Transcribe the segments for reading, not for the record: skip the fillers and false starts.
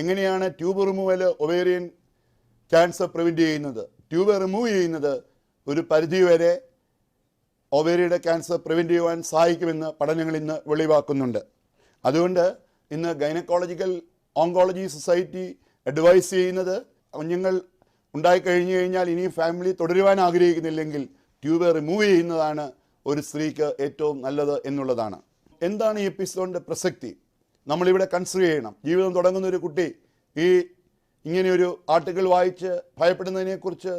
എങ്ങനെയാണ് tube removal ovarian cancer prevent ചെയ്യുന്നത്? Tube remove ചെയ്യുന്നത് ഒരു പരിധിവരെ ഒവേറിയുടെ ക്യാൻസർ പ്രിവെൻറ്റ് ചെയ്യുവാൻ സഹായിക്കുമെന്ന് പഠനങ്ങൾ ഇന്ന് വെളിവാക്കുന്നുണ്ട്. അതുകൊണ്ട് ഇന്ന് ഗൈനക്കോളജിക്കൽ ഓങ്കോളജി സൊസൈറ്റി അഡ്വൈസ് ചെയ്യുന്നത് കുഞ്ഞുങ്ങൾ ഉണ്ടായിക്കഴിഞ്ഞു കഴിഞ്ഞാൽ ഇനിയും ഫാമിലി തുടരുവാൻ ആഗ്രഹിക്കുന്നില്ലെങ്കിൽ ട്യൂബ് റിമൂവ് ചെയ്യുന്നതാണ് ഒരു സ്ത്രീക്ക് ഏറ്റവും നല്ലത് എന്നുള്ളതാണ്. എന്താണ് ഈ എപ്പിസോഡിൻ്റെ പ്രസക്തി? നമ്മളിവിടെ കൺസിഡർ ചെയ്യണം. ജീവിതം തുടങ്ങുന്ന ഒരു കുട്ടി ഇങ്ങനെയൊരു ആർട്ടിക്കിൾ വായിച്ച് ഭയപ്പെടുന്നതിനെക്കുറിച്ച്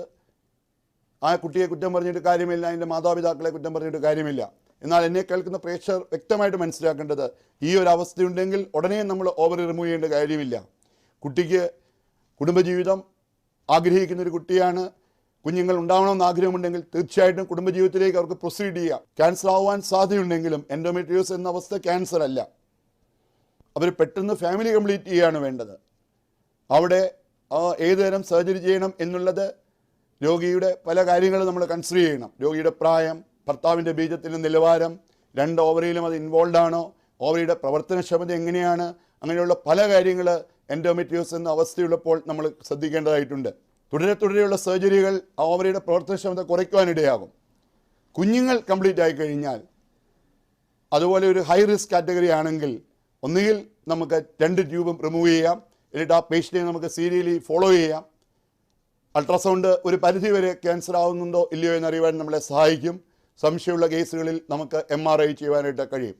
ആ കുട്ടിയെ കുറ്റം പറഞ്ഞിട്ട് കാര്യമില്ല, അതിൻ്റെ മാതാപിതാക്കളെ കുറ്റം പറഞ്ഞിട്ട് കാര്യമില്ല. എന്നാൽ എന്നെ കേൾക്കുന്ന പ്രേക്ഷകർ വ്യക്തമായിട്ട് മനസ്സിലാക്കേണ്ടത്, ഈ ഒരു അവസ്ഥയുണ്ടെങ്കിൽ ഉടനെ നമ്മൾ ഓവറി റിമൂവ് ചെയ്യേണ്ട കാര്യമില്ല. കുട്ടിക്ക് കുടുംബജീവിതം ആഗ്രഹിക്കുന്ന ഒരു കുട്ടിയാണ്, കുഞ്ഞുങ്ങൾ ഉണ്ടാവണമെന്ന് ആഗ്രഹമുണ്ടെങ്കിൽ തീർച്ചയായിട്ടും കുടുംബജീവിതത്തിലേക്ക് അവർക്ക് പ്രൊസീഡ് ചെയ്യാം. ക്യാൻസർ ആവാൻ സാധ്യതയുണ്ടെങ്കിലും എൻഡോമെട്രിയോസ് എന്ന അവസ്ഥ ക്യാൻസർ അല്ല. അവർ പെട്ടെന്ന് ഫാമിലി കംപ്ലീറ്റ് ചെയ്യുകയാണ് വേണ്ടത്. അവിടെ ഏതുതരം സർജറി ചെയ്യണം എന്നുള്ളത് രോഗിയുടെ പല കാര്യങ്ങളും നമ്മൾ കൺസിഡർ ചെയ്യണം. രോഗിയുടെ പ്രായം, ഭർത്താവിൻ്റെ ബീജത്തിൻ്റെ നിലവാരം, 2 ഓവറിയിലും അത് ഇൻവോൾവ് ആണോ, ഓവറിയുടെ പ്രവർത്തനക്ഷമത എങ്ങനെയാണ്, അങ്ങനെയുള്ള പല കാര്യങ്ങൾ എൻഡോമെട്രിയോസ് എന്ന അവസ്ഥയുള്ളപ്പോൾ നമ്മൾ ശ്രദ്ധിക്കേണ്ടതായിട്ടുണ്ട്. തുടരെയുള്ള സർജറികൾ ഓവറിയുടെ പ്രവർത്തനക്ഷമത കുറയ്ക്കുവാനിടയാകും. കുഞ്ഞുങ്ങൾ കംപ്ലീറ്റ് ആയി കഴിഞ്ഞാൽ, അതുപോലെ ഒരു ഹൈ റിസ്ക് കാറ്റഗറി ആണെങ്കിൽ ഒന്നുകിൽ നമുക്ക് 2 ട്യൂബും റിമൂവ് ചെയ്യാം, എന്നിട്ട് ആ പേഷ്യൻറ്റിനെ നമുക്ക് സീരിയലി ഫോളോ ചെയ്യാം. അൾട്രാസൗണ്ട് ഒരു പരിധിവരെ ക്യാൻസർ ആവുന്നുണ്ടോ ഇല്ലയോ എന്നറിയുവാൻ നമ്മളെ സഹായിക്കും. സംശയമുള്ള കേസുകളിൽ നമുക്ക് MRI ചെയ്യുവാനായിട്ട് കഴിയും.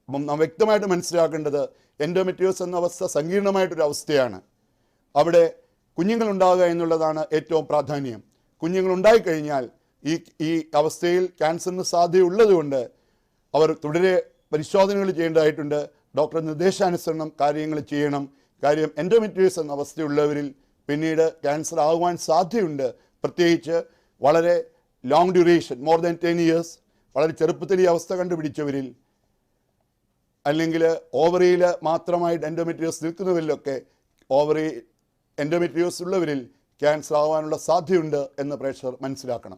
അപ്പം നാം വ്യക്തമായിട്ട് മനസ്സിലാക്കേണ്ടത്, എൻഡോമെട്രിയോസ് എന്ന അവസ്ഥ സങ്കീർണമായിട്ടൊരു അവസ്ഥയാണ്. അവിടെ കുഞ്ഞുങ്ങളുണ്ടാകുക എന്നുള്ളതാണ് ഏറ്റവും പ്രാധാന്യം. കുഞ്ഞുങ്ങളുണ്ടായിക്കഴിഞ്ഞാൽ ഈ അവസ്ഥയിൽ ക്യാൻസറിന് സാധ്യതയുള്ളതുകൊണ്ട് അവർ തുടരെ പരിശോധനകൾ ചെയ്യേണ്ടതായിട്ടുണ്ട്. ഡോക്ടർ നിർദ്ദേശാനുസരണം കാര്യങ്ങൾ ചെയ്യണം. കാര്യം എൻഡോമെട്രിയോസ് എന്ന അവസ്ഥയുള്ളവരിൽ പിന്നീട് ക്യാൻസർ ആകുവാൻ സാധ്യതയുണ്ട്. പ്രത്യേകിച്ച് വളരെ long duration, more than 10 years, വളരെ ചെറുപ്പത്തിൽ ഈ അവസ്ഥ കണ്ടുപിടിച്ചവരിൽ, അല്ലെങ്കിൽ ഓവറിയിൽ മാത്രമായിട്ട് എൻഡോമെട്രിയോസ് നിൽക്കുന്നവരിലൊക്കെ എൻഡോമെട്രിയോസ് ഉള്ളവരിൽ ക്യാൻസർ ആവാനുള്ള സാധ്യതയുണ്ട് എന്ന് പ്രേക്ഷകർ മനസ്സിലാക്കണം.